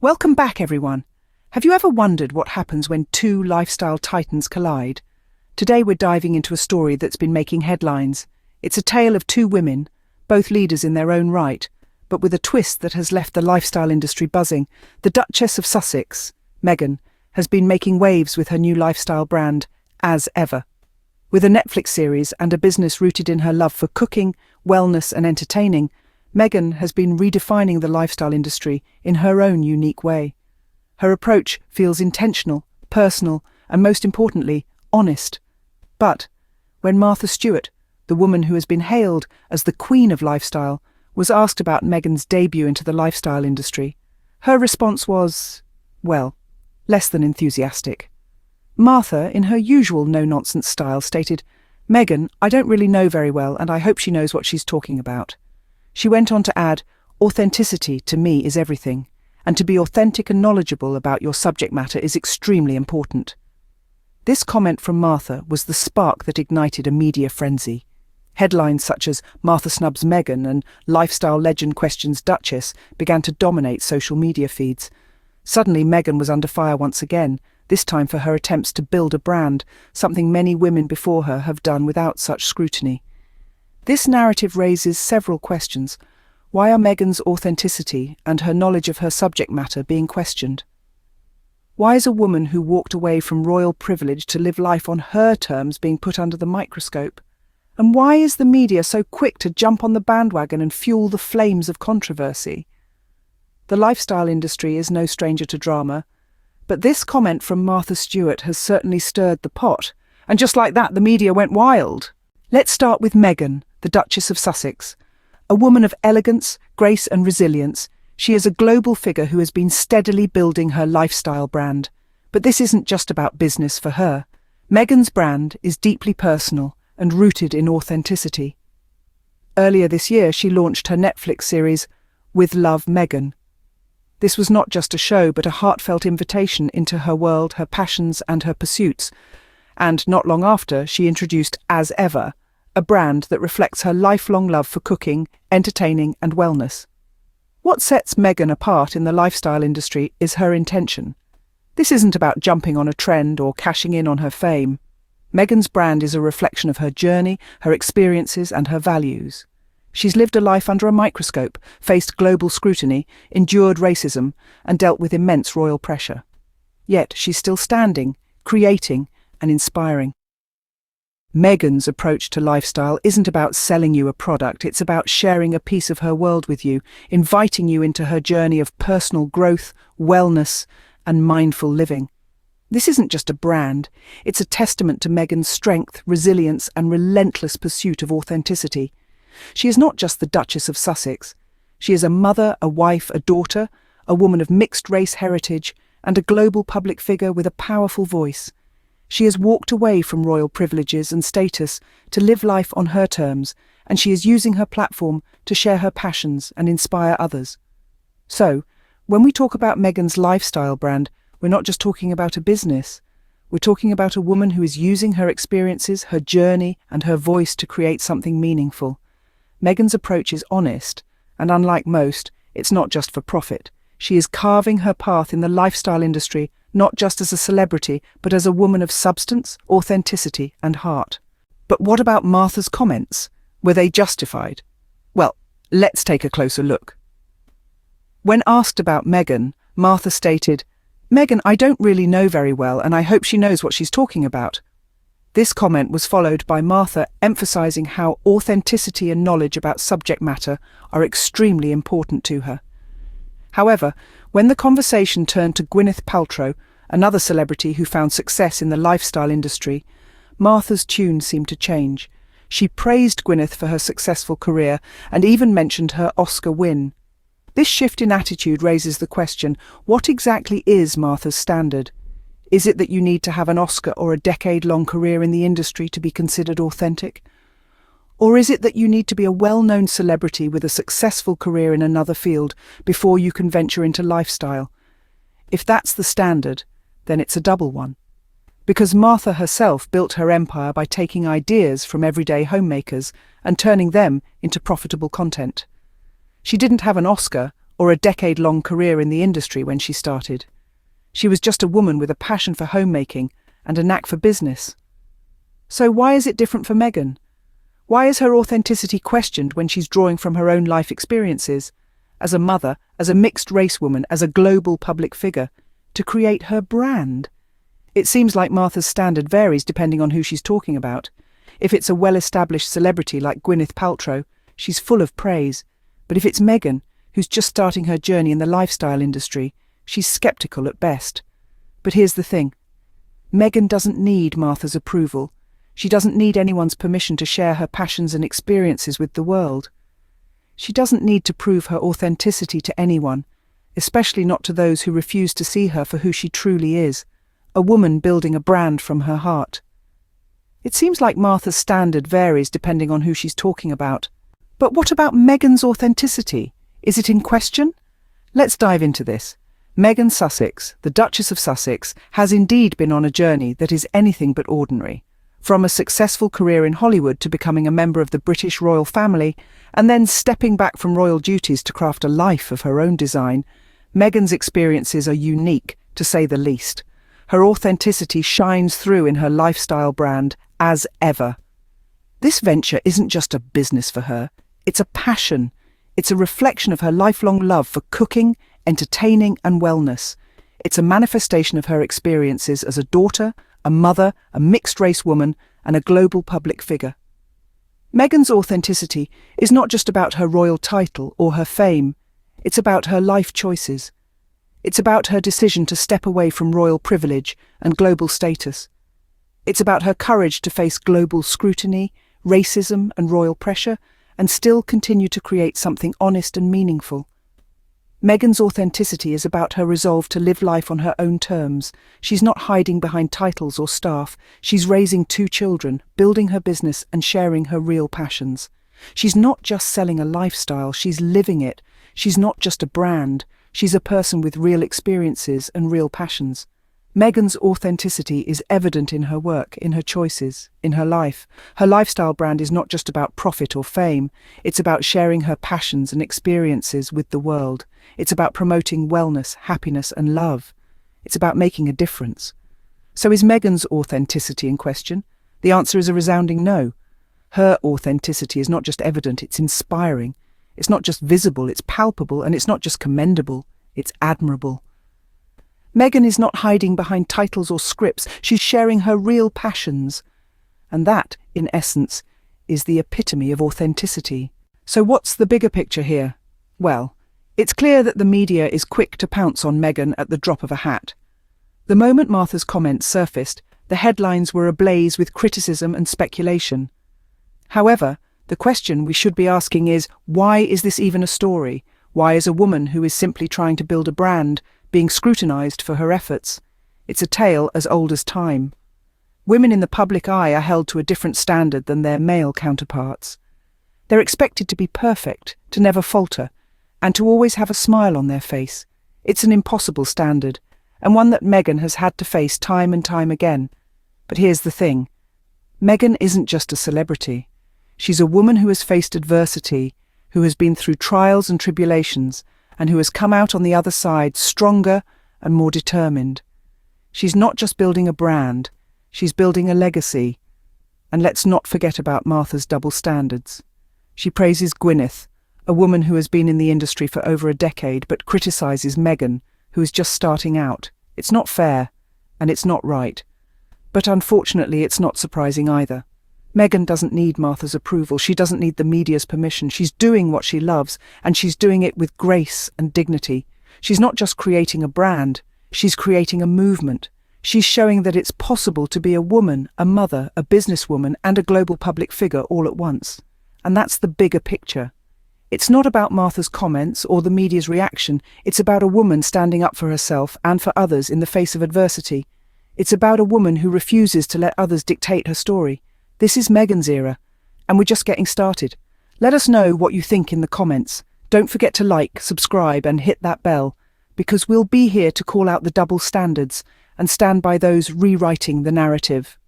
Welcome back, everyone. Have you ever wondered what happens when two lifestyle titans collide? Today we're diving into a story that's been making headlines. It's a tale of two women, both leaders in their own right, but with a twist that has left the lifestyle industry buzzing. The Duchess of Sussex, Meghan, has been making waves with her new lifestyle brand, As Ever. With a Netflix series and a business rooted in her love for cooking, wellness and entertaining, Meghan has been redefining the lifestyle industry in her own unique way. Her approach feels intentional, personal, and most importantly, honest. But when Martha Stewart, the woman who has been hailed as the queen of lifestyle, was asked about Meghan's debut into the lifestyle industry, her response was, well, less than enthusiastic. Martha, in her usual no-nonsense style, stated, "Meghan, I don't really know very well, and I hope she knows what she's talking about." She went on to add, "Authenticity to me is everything, and to be authentic and knowledgeable about your subject matter is extremely important." This comment from Martha was the spark that ignited a media frenzy. Headlines such as "Martha snubs Meghan" and "Lifestyle legend questions Duchess" began to dominate social media feeds. Suddenly Meghan was under fire once again, this time for her attempts to build a brand, something many women before her have done without such scrutiny. This narrative raises several questions. Why are Meghan's authenticity and her knowledge of her subject matter being questioned? Why is a woman who walked away from royal privilege to live life on her terms being put under the microscope? And why is the media so quick to jump on the bandwagon and fuel the flames of controversy? The lifestyle industry is no stranger to drama, but this comment from Martha Stewart has certainly stirred the pot, and just like that, the media went wild. Let's start with Meghan, the Duchess of Sussex. A woman of elegance, grace and resilience, she is a global figure who has been steadily building her lifestyle brand. But this isn't just about business for her. Meghan's brand is deeply personal and rooted in authenticity. Earlier this year, she launched her Netflix series, With Love, Meghan. This was not just a show, but a heartfelt invitation into her world, her passions and her pursuits. And not long after, she introduced As Ever, a brand that reflects her lifelong love for cooking, entertaining and wellness. What sets Meghan apart in the lifestyle industry is her intention. This isn't about jumping on a trend or cashing in on her fame. Meghan's brand is a reflection of her journey, her experiences and her values. She's lived a life under a microscope, faced global scrutiny, endured racism and dealt with immense royal pressure. Yet she's still standing, creating and inspiring. Meghan's approach to lifestyle isn't about selling you a product, it's about sharing a piece of her world with you, inviting you into her journey of personal growth, wellness, and mindful living. This isn't just a brand, it's a testament to Meghan's strength, resilience, and relentless pursuit of authenticity. She is not just the Duchess of Sussex. She is a mother, a wife, a daughter, a woman of mixed race heritage, and a global public figure with a powerful voice. She has walked away from royal privileges and status to live life on her terms, and she is using her platform to share her passions and inspire others. So, when we talk about Meghan's lifestyle brand, we're not just talking about a business. We're talking about a woman who is using her experiences, her journey, and her voice to create something meaningful. Meghan's approach is honest, and unlike most, it's not just for profit. She is carving her path in the lifestyle industry not just as a celebrity, but as a woman of substance, authenticity and heart. But what about Martha's comments? Were they justified? Well, let's take a closer look. When asked about Meghan, Martha stated, "Meghan, I don't really know very well, and I hope she knows what she's talking about." This comment was followed by Martha emphasizing how authenticity and knowledge about subject matter are extremely important to her. However, when the conversation turned to Gwyneth Paltrow, another celebrity who found success in the lifestyle industry, Martha's tune seemed to change. She praised Gwyneth for her successful career and even mentioned her Oscar win. This shift in attitude raises the question, what exactly is Martha's standard? Is it that you need to have an Oscar or a decade-long career in the industry to be considered authentic? Or is it that you need to be a well-known celebrity with a successful career in another field before you can venture into lifestyle? If that's the standard, then it's a double one. Because Martha herself built her empire by taking ideas from everyday homemakers and turning them into profitable content. She didn't have an Oscar or a decade-long career in the industry when she started. She was just a woman with a passion for homemaking and a knack for business. So why is it different for Meghan? Why is her authenticity questioned when she's drawing from her own life experiences, as a mother, as a mixed-race woman, as a global public figure, to create her brand? It seems like Martha's standard varies depending on who she's talking about. If it's a well-established celebrity like Gwyneth Paltrow, she's full of praise. But if it's Meghan, who's just starting her journey in the lifestyle industry, she's skeptical at best. But here's the thing. Meghan doesn't need Martha's approval. She doesn't need anyone's permission to share her passions and experiences with the world. She doesn't need to prove her authenticity to anyone, especially not to those who refuse to see her for who she truly is, a woman building a brand from her heart. It seems like Martha's standard varies depending on who she's talking about. But what about Meghan's authenticity? Is it in question? Let's dive into this. Meghan Sussex, the Duchess of Sussex, has indeed been on a journey that is anything but ordinary. From a successful career in Hollywood to becoming a member of the British royal family, and then stepping back from royal duties to craft a life of her own design, Meghan's experiences are unique, to say the least. Her authenticity shines through in her lifestyle brand as ever. This venture isn't just a business for her, it's a passion. It's a reflection of her lifelong love for cooking, entertaining and wellness. It's a manifestation of her experiences as a daughter, a mother, a mixed-race woman and a global public figure. Meghan's authenticity is not just about her royal title or her fame, it's about her life choices. It's about her decision to step away from royal privilege and global status. It's about her courage to face global scrutiny, racism and royal pressure, and still continue to create something honest and meaningful. Meghan's authenticity is about her resolve to live life on her own terms. She's not hiding behind titles or staff. She's raising 2 children, building her business and sharing her real passions. She's not just selling a lifestyle, she's living it. She's not just a brand, she's a person with real experiences and real passions. Meghan's authenticity is evident in her work, in her choices, in her life. Her lifestyle brand is not just about profit or fame, it's about sharing her passions and experiences with the world. It's about promoting wellness, happiness and love. It's about making a difference. So is Meghan's authenticity in question? The answer is a resounding no. Her authenticity is not just evident, it's inspiring. It's not just visible, it's palpable, and it's not just commendable, it's admirable. Meghan is not hiding behind titles or scripts, she's sharing her real passions. And that, in essence, is the epitome of authenticity. So what's the bigger picture here? Well, it's clear that the media is quick to pounce on Meghan at the drop of a hat. The moment Martha's comments surfaced, the headlines were ablaze with criticism and speculation. However, the question we should be asking is, why is this even a story? Why is a woman who is simply trying to build a brand being scrutinised for her efforts? It's a tale as old as time. Women in the public eye are held to a different standard than their male counterparts. They're expected to be perfect, to never falter, and to always have a smile on their face. It's an impossible standard, and one that Meghan has had to face time and time again. But here's the thing. Meghan isn't just a celebrity. She's a woman who has faced adversity, who has been through trials and tribulations, and who has come out on the other side stronger and more determined. She's not just building a brand, she's building a legacy. And let's not forget about Martha's double standards. She praises Gwyneth, a woman who has been in the industry for over a decade, but criticises Meghan, who is just starting out. It's not fair, and it's not right. But unfortunately, it's not surprising either. Meghan doesn't need Martha's approval, she doesn't need the media's permission. She's doing what she loves, and she's doing it with grace and dignity. She's not just creating a brand, she's creating a movement. She's showing that it's possible to be a woman, a mother, a businesswoman, and a global public figure all at once. And that's the bigger picture. It's not about Martha's comments or the media's reaction, it's about a woman standing up for herself and for others in the face of adversity. It's about a woman who refuses to let others dictate her story. This is Meghan's era, and we're just getting started. Let us know what you think in the comments. Don't forget to like, subscribe, and hit that bell, because we'll be here to call out the double standards and stand by those rewriting the narrative.